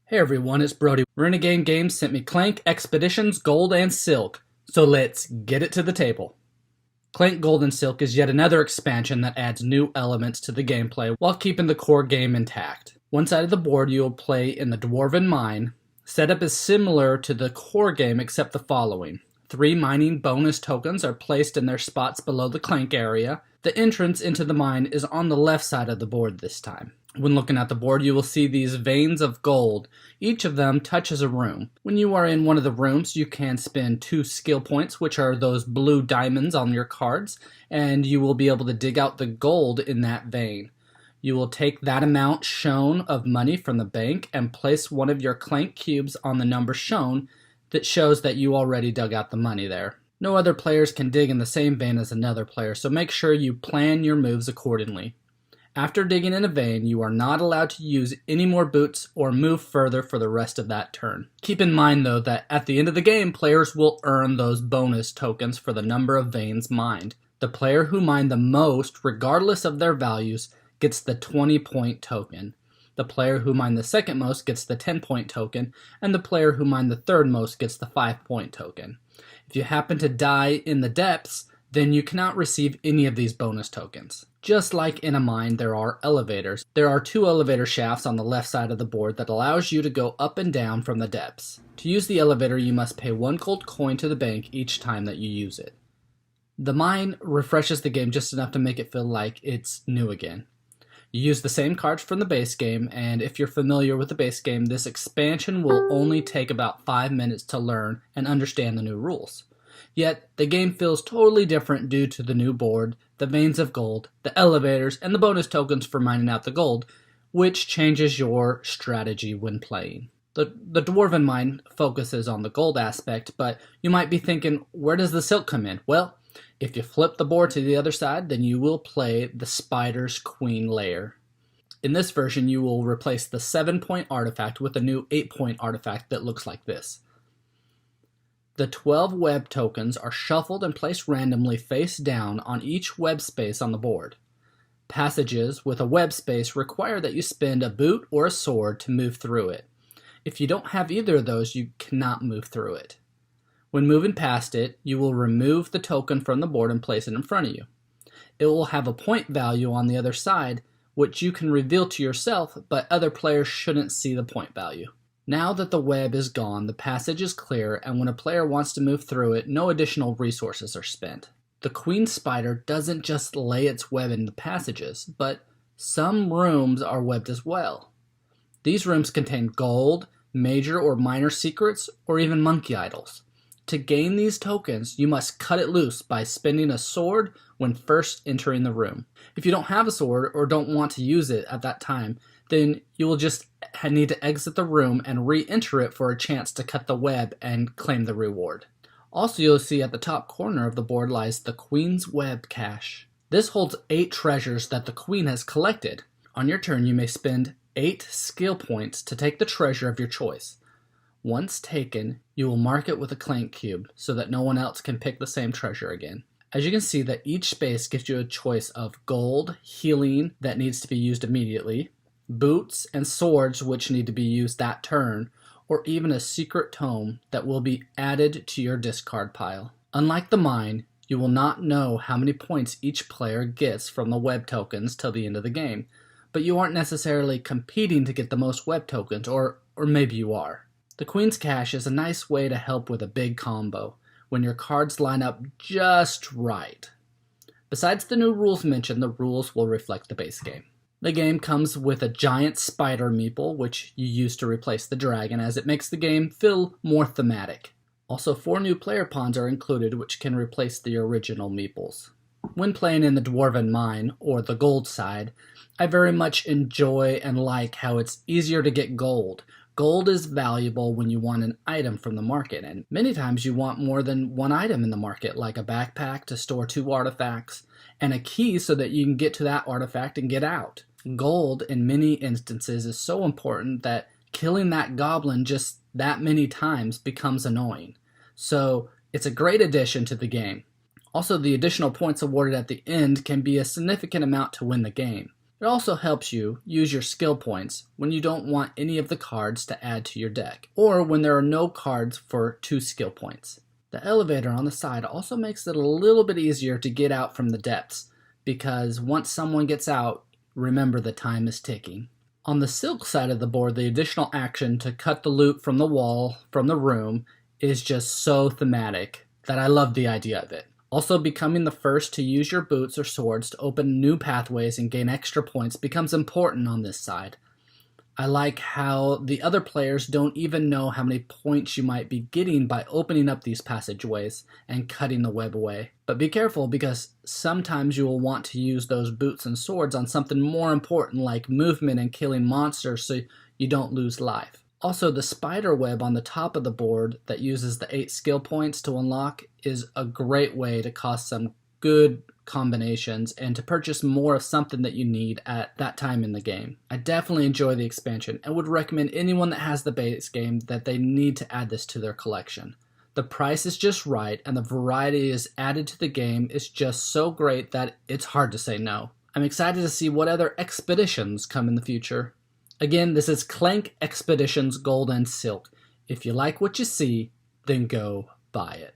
Hey everyone, it's Brody. Renegade Games sent me Clank, Expeditions, Gold, and Silk, so let's get it to the table. Clank Gold and Silk is yet another expansion that adds new elements to the gameplay while keeping the core game intact. One side of the board you will play in the Dwarven Mine. Setup is similar to the core game except the following. 3 mining bonus tokens are placed in their spots below the Clank area. The entrance into the mine is on the left side of the board this time. When looking at the board, you will see these veins of gold. Each of them touches a room. When you are in one of the rooms, you can spend 2 skill points, which are those blue diamonds on your cards, and you will be able to dig out the gold in that vein. You will take that amount shown of money from the bank and place one of your Clank cubes on the number shown that shows that you already dug out the money there. No other players can dig in the same vein as another player, so make sure you plan your moves accordingly. After digging in a vein, you are not allowed to use any more boots or move further for the rest of that turn. Keep in mind though that at the end of the game, players will earn those bonus tokens for the number of veins mined. The player who mined the most, regardless of their values, gets the 20-point token. The player who mined the second most gets the 10-point token, and the player who mined the third most gets the 5-point token. If you happen to die in the depths, then you cannot receive any of these bonus tokens. Just like in a mine, there are elevators. There are 2 elevator shafts on the left side of the board that allows you to go up and down from the depths. To use the elevator, you must pay 1 gold coin to the bank each time that you use it. The mine refreshes the game just enough to make it feel like it's new again. You use the same cards from the base game, and if you're familiar with the base game, this expansion will only take about 5 minutes to learn and understand the new rules. Yet, the game feels totally different due to the new board, the veins of gold, the elevators, and the bonus tokens for mining out the gold, which changes your strategy when playing. The Dwarven Mine focuses on the gold aspect, but you might be thinking, where does the silk come in? Well, if you flip the board to the other side, then you will play the Spider's Queen layer. In this version, you will replace the 7-point artifact with a new 8-point artifact that looks like this. The 12 web tokens are shuffled and placed randomly face down on each web space on the board. Passages with a web space require that you spend a boot or a sword to move through it. If you don't have either of those, you cannot move through it. When moving past it, you will remove the token from the board and place it in front of you. It will have a point value on the other side, which you can reveal to yourself, but other players shouldn't see the point value. Now that the web is gone, the passage is clear, and when a player wants to move through it, no additional resources are spent. The queen spider doesn't just lay its web in the passages, but some rooms are webbed as well. These rooms contain gold, major or minor secrets, or even monkey idols. To gain these tokens, you must cut it loose by spending a sword when first entering the room. If you don't have a sword or don't want to use it at that time, then you will just need to exit the room and re-enter it for a chance to cut the web and claim the reward. Also, you'll see at the top corner of the board lies the Queen's Web cache. This holds 8 treasures that the Queen has collected. On your turn, you may spend 8 skill points to take the treasure of your choice. Once taken, you will mark it with a Clank cube so that no one else can pick the same treasure again. As you can see, that each space gives you a choice of gold, healing that needs to be used immediately, boots and swords which need to be used that turn, or even a secret tome that will be added to your discard pile. Unlike the mine, you will not know how many points each player gets from the web tokens till the end of the game, but you aren't necessarily competing to get the most web tokens, or maybe you are. The Queen's Cache is a nice way to help with a big combo, when your cards line up just right. Besides the new rules mentioned, the rules will reflect the base game. The game comes with a giant spider meeple, which you use to replace the dragon, as it makes the game feel more thematic. Also, 4 new player pawns are included, which can replace the original meeples. When playing in the Dwarven Mine, or the gold side, I very much enjoy and like how it's easier to get gold. Gold is valuable when you want an item from the market, and many times you want more than one item in the market, like a backpack to store 2 artifacts, and a key so that you can get to that artifact and get out. Gold, in many instances, is so important that killing that goblin just that many times becomes annoying. So, it's a great addition to the game. Also, the additional points awarded at the end can be a significant amount to win the game. It also helps you use your skill points when you don't want any of the cards to add to your deck, or when there are no cards for 2 skill points. The elevator on the side also makes it a little bit easier to get out from the depths, because once someone gets out, remember the time is ticking. On the silk side of the board, the additional action to cut the loot from the wall, from the room, is just so thematic that I love the idea of it. Also, becoming the first to use your boots or swords to open new pathways and gain extra points becomes important on this side. I like how the other players don't even know how many points you might be getting by opening up these passageways and cutting the web away. But be careful, because sometimes you will want to use those boots and swords on something more important like movement and killing monsters so you don't lose life. Also, the spider web on the top of the board that uses the 8 skill points to unlock is a great way to cost some good combinations and to purchase more of something that you need at that time in the game. I definitely enjoy the expansion and would recommend anyone that has the base game that they need to add this to their collection. The price is just right, and the variety is added to the game is just so great that it's hard to say no. I'm excited to see what other expeditions come in the future. Again, this is Clank Expeditions Gold and Silk. If you like what you see, then go buy it.